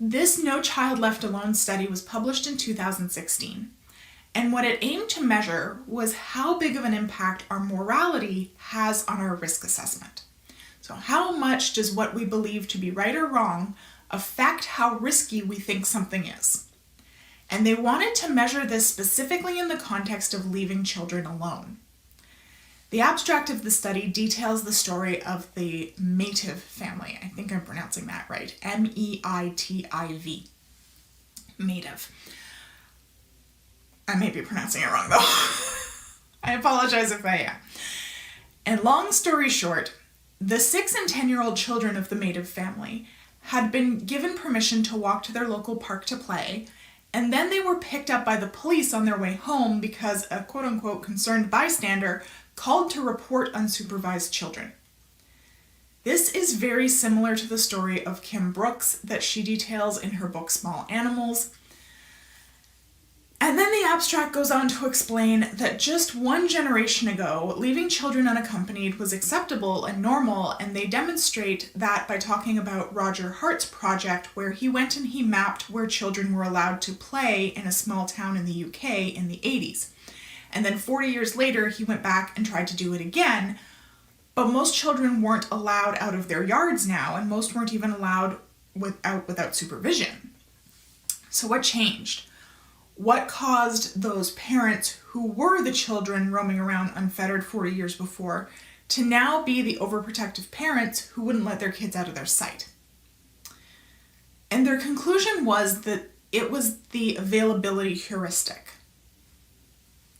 This No Child Left Alone study was published in 2016, and what it aimed to measure was how big of an impact our morality has on our risk assessment. So how much does what we believe to be right or wrong affect how risky we think something is? And they wanted to measure this specifically in the context of leaving children alone. The abstract of the study details the story of the Meitiv family. I think I'm pronouncing that right. M-E-I-T-I-V. Meitiv. I may be pronouncing it wrong though. I apologize if I am. And long story short, the 6 and 10-year-old children of the Meitiv family had been given permission to walk to their local park to play, and then they were picked up by the police on their way home because a quote-unquote concerned bystander called to report unsupervised children. This is very similar to the story of Kim Brooks that she details in her book Small Animals. And then the abstract goes on to explain that just one generation ago, leaving children unaccompanied was acceptable and normal, and they demonstrate that by talking about Roger Hart's project, where he went and he mapped where children were allowed to play in a small town in the UK in the 80s. And then 40 years later, he went back and tried to do it again, but most children weren't allowed out of their yards now, and most weren't even allowed without supervision. So what changed? What caused those parents who were the children roaming around unfettered 40 years before to now be the overprotective parents who wouldn't let their kids out of their sight? And their conclusion was that it was the availability heuristic.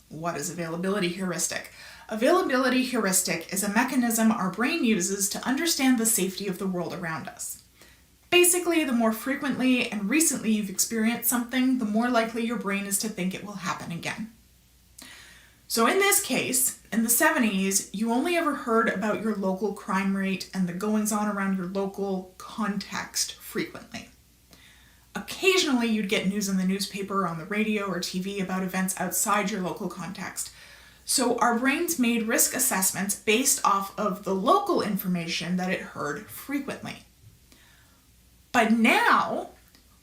What is availability heuristic? Availability heuristic is a mechanism our brain uses to understand the safety of the world around us. Basically, the more frequently and recently you've experienced something, the more likely your brain is to think it will happen again. So in this case, in the 70s, you only ever heard about your local crime rate and the goings-on around your local context frequently. Occasionally, you'd get news in the newspaper or on the radio or TV about events outside your local context. So our brains made risk assessments based off of the local information that it heard frequently. But now,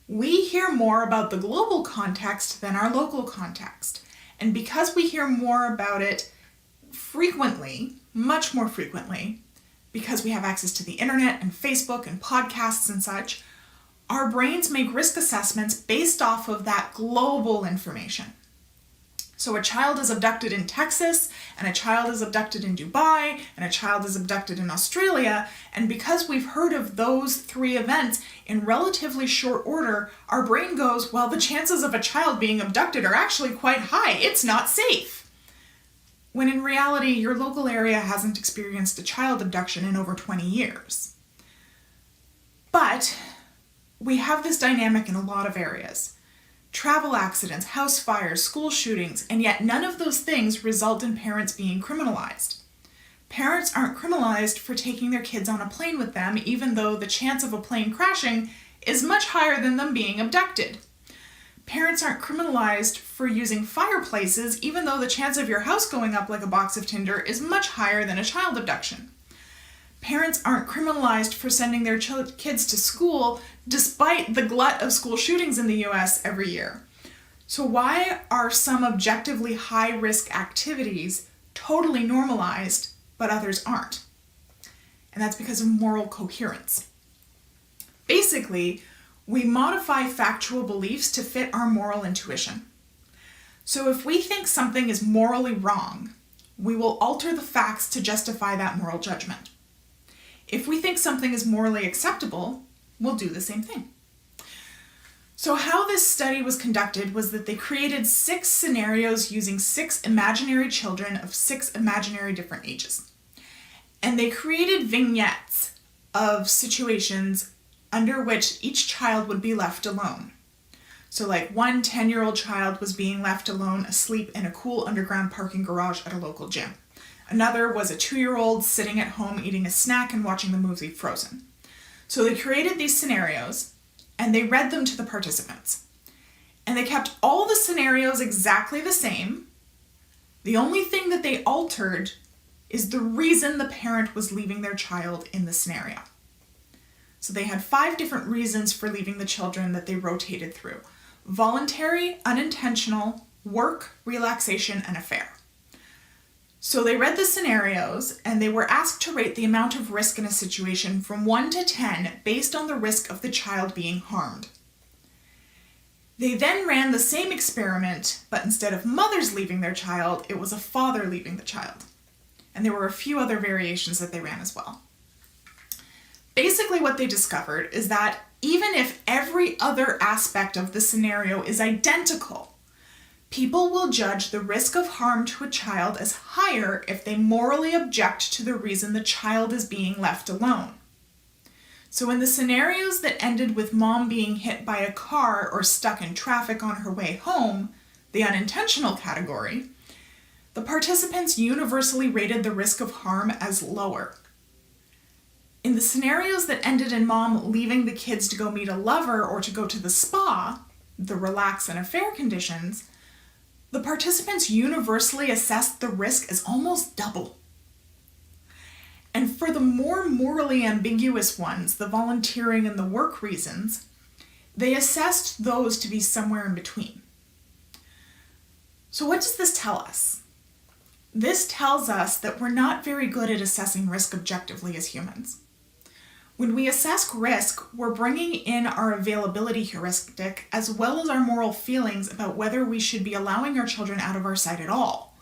we hear more about the global context than our local context. And because we hear more about it frequently, much more frequently, because we have access to the internet and Facebook and podcasts and such, our brains make risk assessments based off of that global information. So a child is abducted in Texas, and a child is abducted in Dubai, and a child is abducted in Australia, and because we've heard of those 3 events in relatively short order, our brain goes, well, the chances of a child being abducted are actually quite high. It's not safe. When in reality, your local area hasn't experienced a child abduction in over 20 years. But we have this dynamic in a lot of areas. Travel accidents, house fires, school shootings, and yet none of those things result in parents being criminalized. Parents aren't criminalized for taking their kids on a plane with them, even though the chance of a plane crashing is much higher than them being abducted. Parents aren't criminalized for using fireplaces, even though the chance of your house going up like a box of tinder is much higher than a child abduction. Parents aren't criminalized for sending their kids to school despite the glut of school shootings in the US every year. So why are some objectively high-risk activities totally normalized, but others aren't? And that's because of moral coherence. Basically, we modify factual beliefs to fit our moral intuition. So if we think something is morally wrong, we will alter the facts to justify that moral judgment. If we think something is morally acceptable, we'll do the same thing. So how this study was conducted was that they created 6 scenarios using 6 imaginary children of 6 imaginary different ages. And they created vignettes of situations under which each child would be left alone. So like one 10-year-old child was being left alone asleep in a cool underground parking garage at a local gym. Another was a 2-year-old sitting at home eating a snack and watching the movie Frozen. So they created these scenarios and they read them to the participants. And they kept all the scenarios exactly the same. The only thing that they altered is the reason the parent was leaving their child in the scenario. So they had 5 different reasons for leaving the children that they rotated through: voluntary, unintentional, work, relaxation, and affair. So they read the scenarios and they were asked to rate the amount of risk in a situation from 1 to 10 based on the risk of the child being harmed. They then ran the same experiment, but instead of mothers leaving their child, it was a father leaving the child. And there were a few other variations that they ran as well. Basically what they discovered is that even if every other aspect of the scenario is identical, people will judge the risk of harm to a child as higher if they morally object to the reason the child is being left alone. So in the scenarios that ended with mom being hit by a car or stuck in traffic on her way home, the unintentional category, the participants universally rated the risk of harm as lower. In the scenarios that ended in mom leaving the kids to go meet a lover or to go to the spa, the relax and affair conditions, the participants universally assessed the risk as almost double. And for the more morally ambiguous ones, the volunteering and the work reasons, they assessed those to be somewhere in between. So what does this tell us? This tells us that we're not very good at assessing risk objectively as humans. When we assess risk, we're bringing in our availability heuristic as well as our moral feelings about whether we should be allowing our children out of our sight at all.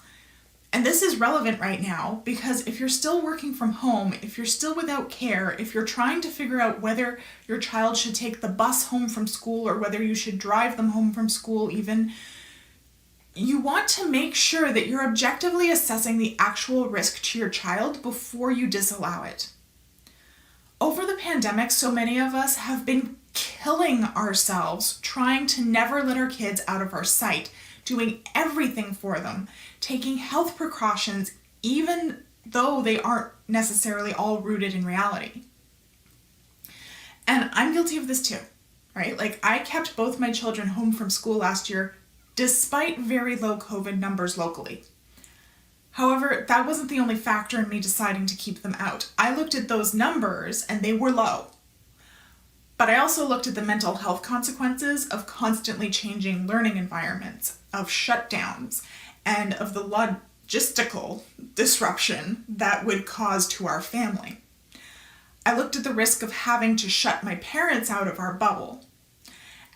And this is relevant right now because if you're still working from home, if you're still without care, if you're trying to figure out whether your child should take the bus home from school or whether you should drive them home from school even, you want to make sure that you're objectively assessing the actual risk to your child before you disallow it. Over the pandemic, so many of us have been killing ourselves trying to never let our kids out of our sight, doing everything for them, taking health precautions, even though they aren't necessarily all rooted in reality. And I'm guilty of this too, right? Like I kept both my children home from school last year, despite very low COVID numbers locally. However, that wasn't the only factor in me deciding to keep them out. I looked at those numbers and they were low. But I also looked at the mental health consequences of constantly changing learning environments, of shutdowns, and of the logistical disruption that would cause to our family. I looked at the risk of having to shut my parents out of our bubble.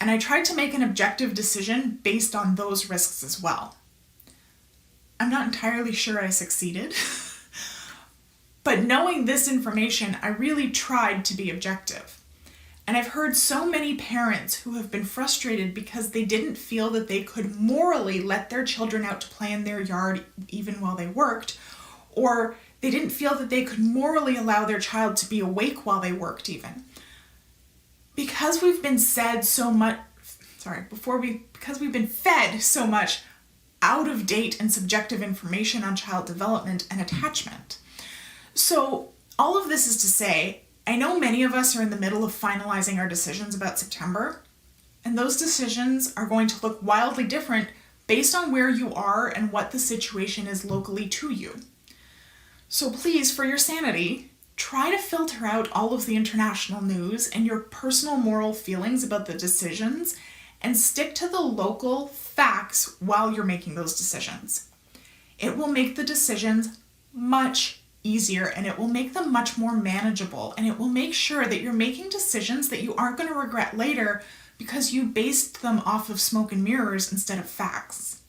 And I tried to make an objective decision based on those risks as well. I'm not entirely sure I succeeded, but knowing this information, I really tried to be objective. And I've heard so many parents who have been frustrated because they didn't feel that they could morally let their children out to play in their yard even while they worked, or they didn't feel that they could morally allow their child to be awake while they worked even. Because we've been fed so much out of date and subjective information on child development and attachment. So all of this is to say, I know many of us are in the middle of finalizing our decisions about September, and those decisions are going to look wildly different based on where you are and what the situation is locally to you. So please, for your sanity, try to filter out all of the international news and your personal moral feelings about the decisions and stick to the local facts while you're making those decisions. It will make the decisions much easier and it will make them much more manageable, and it will make sure that you're making decisions that you aren't going to regret later because you based them off of smoke and mirrors instead of facts.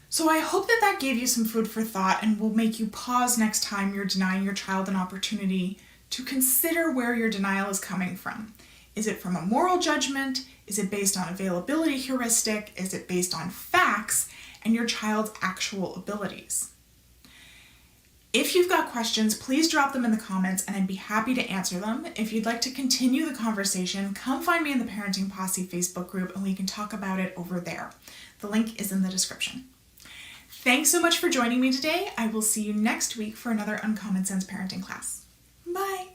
So I hope that gave you some food for thought and will make you pause next time you're denying your child an opportunity to consider where your denial is coming from. Is it from a moral judgment? Is it based on availability heuristic? Is it based on facts and your child's actual abilities? If you've got questions, please drop them in the comments and I'd be happy to answer them. If you'd like to continue the conversation, come find me in the Parenting Posse Facebook group and we can talk about it over there. The link is in the description. Thanks so much for joining me today. I will see you next week for another Uncommon Sense parenting class. Bye.